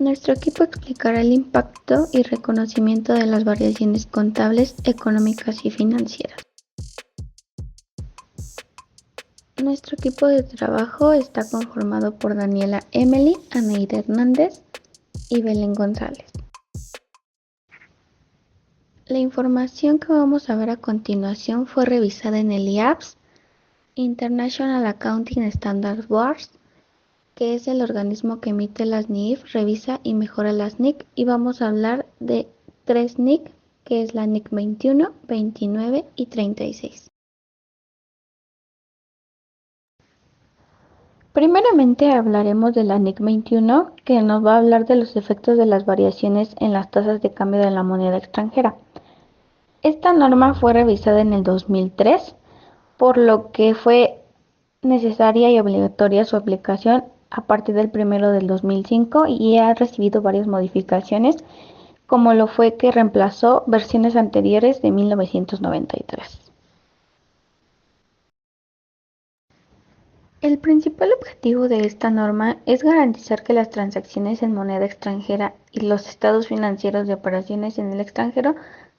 Nuestro equipo explicará el impacto y reconocimiento de las variaciones contables, económicas y financieras. Nuestro equipo de trabajo está conformado por Daniela Emily, Aneida Hernández y Belén González. La información que vamos a ver a continuación fue revisada en el IAPS, International Accounting Standards Board, que es el organismo que emite las NIF, revisa y mejora las NIC, y vamos a hablar de 3 NIC, que es la NIC 21, 29 y 36. Primeramente hablaremos de la NIC 21, que nos va a hablar de los efectos de las variaciones en las tasas de cambio de la moneda extranjera. Esta norma fue revisada en el 2003, por lo que fue necesaria y obligatoria su aplicación a partir del 1 del 2005 y ha recibido varias modificaciones, como lo fue que reemplazó versiones anteriores de 1993. El principal objetivo de esta norma es garantizar que las transacciones en moneda extranjera y los estados financieros de operaciones en el extranjero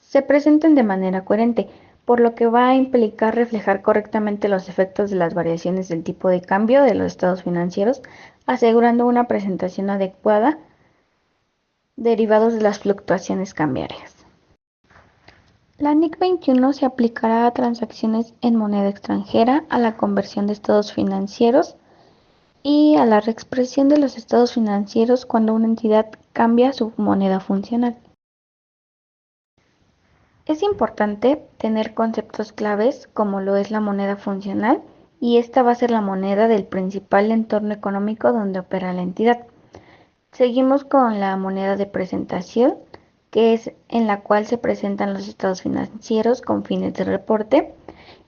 se presenten de manera coherente, por lo que va a implicar reflejar correctamente los efectos de las variaciones del tipo de cambio de los estados financieros, asegurando una presentación adecuada derivados de las fluctuaciones cambiarias. La NIC 21 se aplicará a transacciones en moneda extranjera, a la conversión de estados financieros y a la reexpresión de los estados financieros cuando una entidad cambia su moneda funcional. Es importante tener conceptos claves como lo es la moneda funcional, y esta va a ser la moneda del principal entorno económico donde opera la entidad. Seguimos con la moneda de presentación, que es en la cual se presentan los estados financieros con fines de reporte,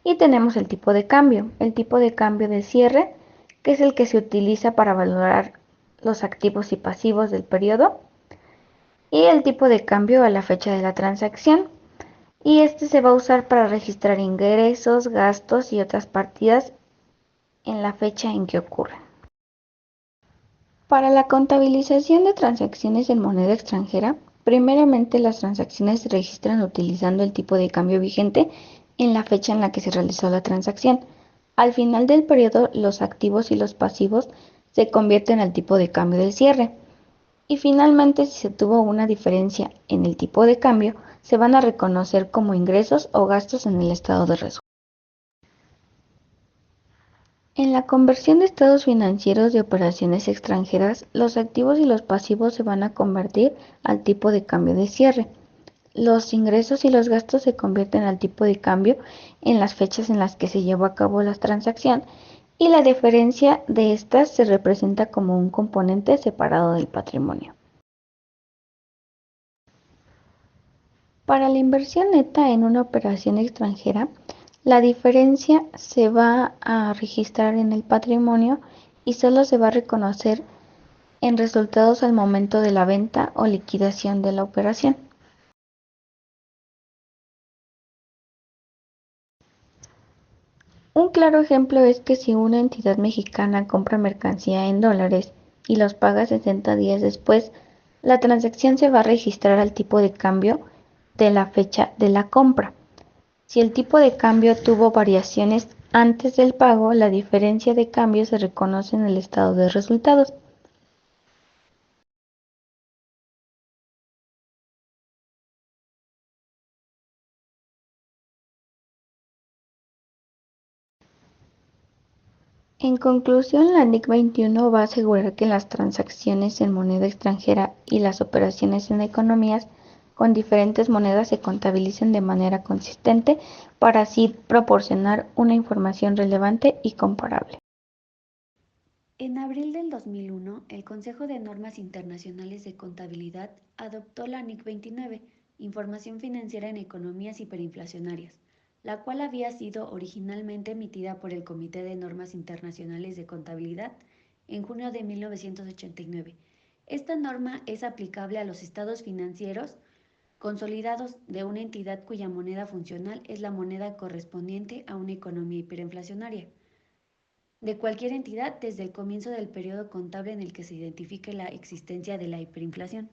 y tenemos el tipo de cambio de cierre, que es el que se utiliza para valorar los activos y pasivos del periodo, y el tipo de cambio a la fecha de la transacción, y este se va a usar para registrar ingresos, gastos y otras partidas en la fecha en que ocurren. Para la contabilización de transacciones en moneda extranjera, primeramente las transacciones se registran utilizando el tipo de cambio vigente en la fecha en la que se realizó la transacción. Al final del periodo, los activos y los pasivos se convierten al tipo de cambio del cierre. Y finalmente, si se tuvo una diferencia en el tipo de cambio, se van a reconocer como ingresos o gastos en el estado de resultados. En la conversión de estados financieros de operaciones extranjeras, los activos y los pasivos se van a convertir al tipo de cambio de cierre. Los ingresos y los gastos se convierten al tipo de cambio en las fechas en las que se llevó a cabo la transacción, y la diferencia de estas se representa como un componente separado del patrimonio. Para la inversión neta en una operación extranjera, la diferencia se va a registrar en el patrimonio y solo se va a reconocer en resultados al momento de la venta o liquidación de la operación. Un claro ejemplo es que si una entidad mexicana compra mercancía en dólares y los paga 60 días después, la transacción se va a registrar al tipo de cambio de la fecha de la compra. Si el tipo de cambio tuvo variaciones antes del pago, la diferencia de cambio se reconoce en el estado de resultados. En conclusión, la NIC 21 va a asegurar que las transacciones en moneda extranjera y las operaciones en economías con diferentes monedas se contabilicen de manera consistente, para así proporcionar una información relevante y comparable. En abril del 2001, el Consejo de Normas Internacionales de Contabilidad adoptó la NIC 29, Información Financiera en Economías Hiperinflacionarias, la cual había sido originalmente emitida por el Comité de Normas Internacionales de Contabilidad en junio de 1989. Esta norma es aplicable a los estados financieros consolidados de una entidad cuya moneda funcional es la moneda correspondiente a una economía hiperinflacionaria. de cualquier entidad desde el comienzo del periodo contable en el que se identifique la existencia de la hiperinflación.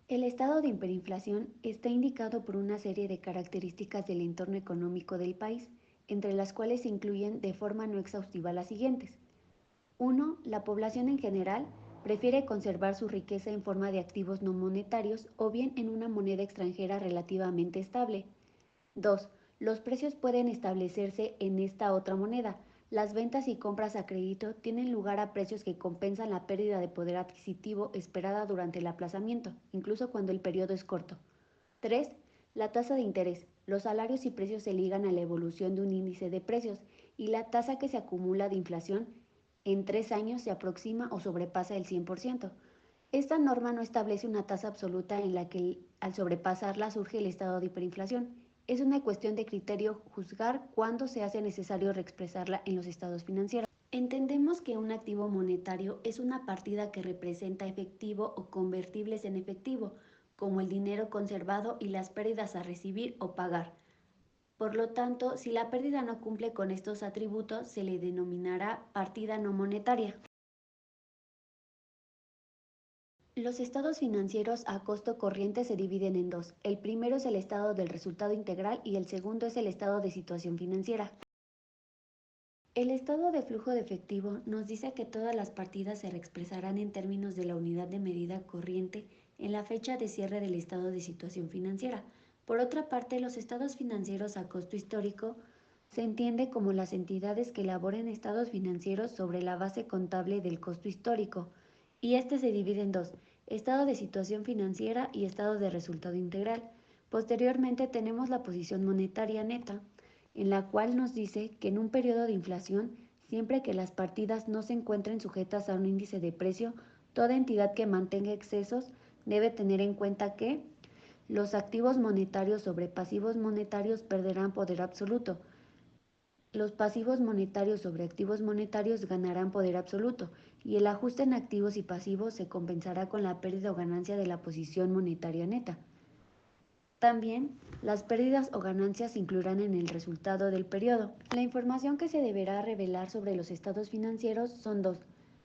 El estado de hiperinflación está indicado por una serie de características del entorno económico del país, entre las cuales se incluyen de forma no exhaustiva las siguientes. 1. La población en general prefiere conservar su riqueza en forma de activos no monetarios o bien en una moneda extranjera relativamente estable. 2. Los precios pueden establecerse en esta otra moneda. Las ventas y compras a crédito tienen lugar a precios que compensan la pérdida de poder adquisitivo esperada durante el aplazamiento, incluso cuando el periodo es corto. 3. La tasa de interés. Los salarios y precios se ligan a la evolución de un índice de precios y la tasa que se acumula de inflación en 3 años se aproxima o sobrepasa el 100%. Esta norma no establece una tasa absoluta en la que al sobrepasarla surge el estado de hiperinflación. Es una cuestión de criterio juzgar cuándo se hace necesario reexpresarla en los estados financieros. Entendemos que un activo monetario es una partida que representa efectivo o convertibles en efectivo, como el dinero conservado y las pérdidas a recibir o pagar. Por lo tanto, si la pérdida no cumple con estos atributos, se le denominará partida no monetaria. Los estados financieros a costo corriente se dividen en dos. El primero es el estado del resultado integral y el segundo es el estado de situación financiera. El estado de flujo de efectivo nos dice que todas las partidas se reexpresarán en términos de la unidad de medida corriente en la fecha de cierre del estado de situación financiera. Por otra parte, los estados financieros a costo histórico se entiende como las entidades que elaboren estados financieros sobre la base contable del costo histórico, y este se divide en dos: estado de situación financiera y estado de resultado integral. Posteriormente tenemos la posición monetaria neta, en la cual nos dice que en un periodo de inflación, siempre que las partidas no se encuentren sujetas a un índice de precio, toda entidad que mantenga excesos debe tener en cuenta que los activos monetarios sobre pasivos monetarios perderán poder absoluto. Los pasivos monetarios sobre activos monetarios ganarán poder absoluto, y el ajuste en activos y pasivos se compensará con la pérdida o ganancia de la posición monetaria neta. También, las pérdidas o ganancias se incluirán en el resultado del periodo. La información que se deberá revelar sobre los estados financieros son dos.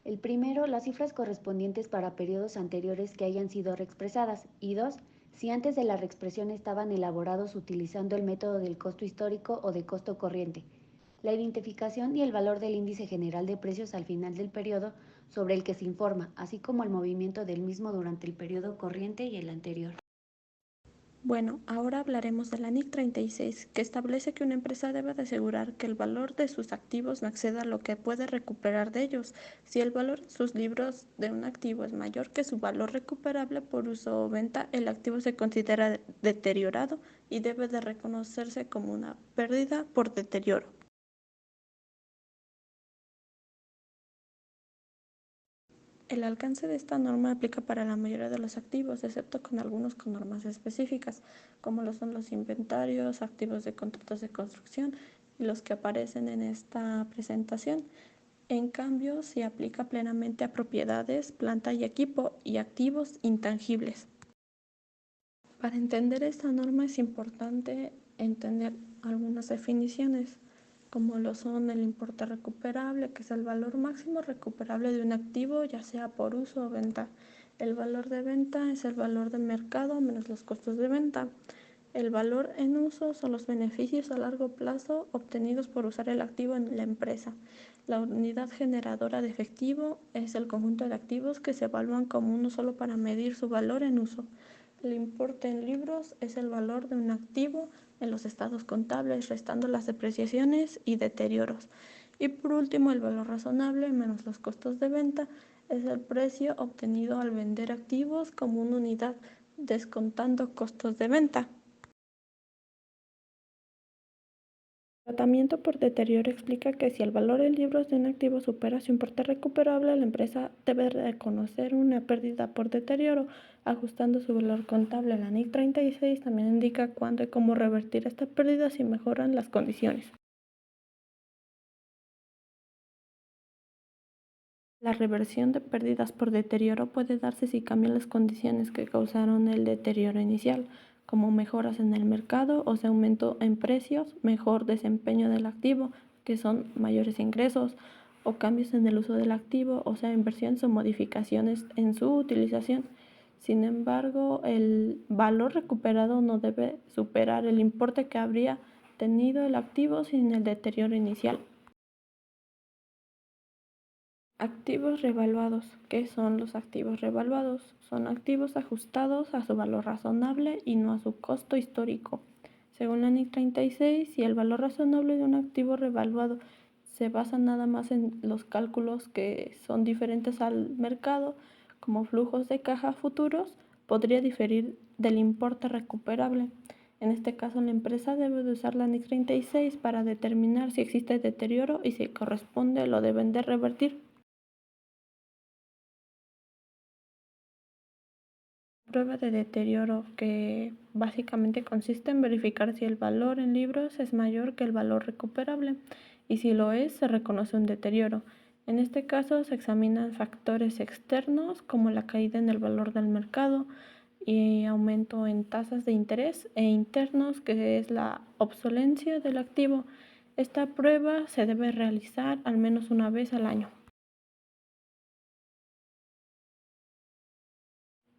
El primero, las cifras correspondientes para periodos anteriores que hayan sido reexpresadas, y dos, si antes de la reexpresión estaban elaborados utilizando el método del costo histórico o de costo corriente. La identificación y el valor del índice general de precios al final del periodo sobre el que se informa, así como el movimiento del mismo durante el periodo corriente y el anterior. Bueno, ahora hablaremos de la NIC 36, que establece que una empresa debe de asegurar que el valor de sus activos no exceda lo que puede recuperar de ellos. Si el valor de sus libros de un activo es mayor que su valor recuperable por uso o venta, el activo se considera deteriorado y debe de reconocerse como una pérdida por deterioro. El alcance de esta norma aplica para la mayoría de los activos, excepto con algunos con normas específicas, como lo son los inventarios, activos de contratos de construcción y los que aparecen en esta presentación. En cambio, se aplica plenamente a propiedades, planta y equipo y activos intangibles. Para entender esta norma es importante entender algunas definiciones, como lo son el importe recuperable, que es el valor máximo recuperable de un activo, ya sea por uso o venta. El valor de venta es el valor de mercado menos los costos de venta. El valor en uso son los beneficios a largo plazo obtenidos por usar el activo en la empresa. La unidad generadora de efectivo es el conjunto de activos que se evalúan como uno solo para medir su valor en uso. El importe en libros es el valor de un activo en los estados contables, restando las depreciaciones y deterioros. Y por último, el valor razonable menos los costos de venta es el precio obtenido al vender activos como una unidad, descontando costos de venta. Tratamiento por deterioro explica que si el valor en libros de un activo supera su importe recuperable, la empresa debe reconocer una pérdida por deterioro, ajustando su valor contable. La NIC 36 también indica cuándo y cómo revertir esta pérdida si mejoran las condiciones. La reversión de pérdidas por deterioro puede darse si cambian las condiciones que causaron el deterioro inicial, como mejoras en el mercado o sea aumento en precios, mejor desempeño del activo, que son mayores ingresos, o cambios en el uso del activo, o sea, inversiones o modificaciones en su utilización. Sin embargo, el valor recuperado no debe superar el importe que habría tenido el activo sin el deterioro inicial. Activos revaluados. ¿Qué son los activos revaluados? Son activos ajustados a su valor razonable y no a su costo histórico. Según la NIC 36, si el valor razonable de un activo revaluado se basa nada más en los cálculos que son diferentes al mercado, como flujos de caja futuros, podría diferir del importe recuperable. En este caso, la empresa debe de usar la NIC 36 para determinar si existe deterioro y si corresponde lo deben de revertir. Prueba de deterioro, que básicamente consiste en verificar si el valor en libros es mayor que el valor recuperable, y si lo es, se reconoce un deterioro. En este caso se examinan factores externos como la caída en el valor del mercado y aumento en tasas de interés, e internos, que es la obsolencia del activo. Esta prueba se debe realizar al menos una vez al año.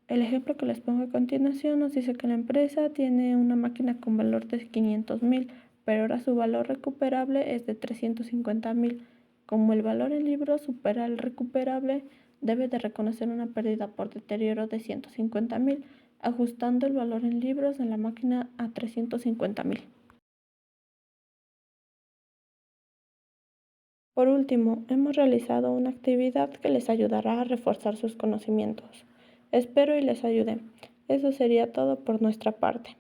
El ejemplo que les pongo a continuación nos dice que la empresa tiene una máquina con valor de 500,000, pero ahora su valor recuperable es de 350,000. Como el valor en libros supera el recuperable, debe de reconocer una pérdida por deterioro de 150,000, ajustando el valor en libros de la máquina a 350,000. Por último, hemos realizado una actividad que les ayudará a reforzar sus conocimientos. Espero y les ayude. Eso sería todo por nuestra parte.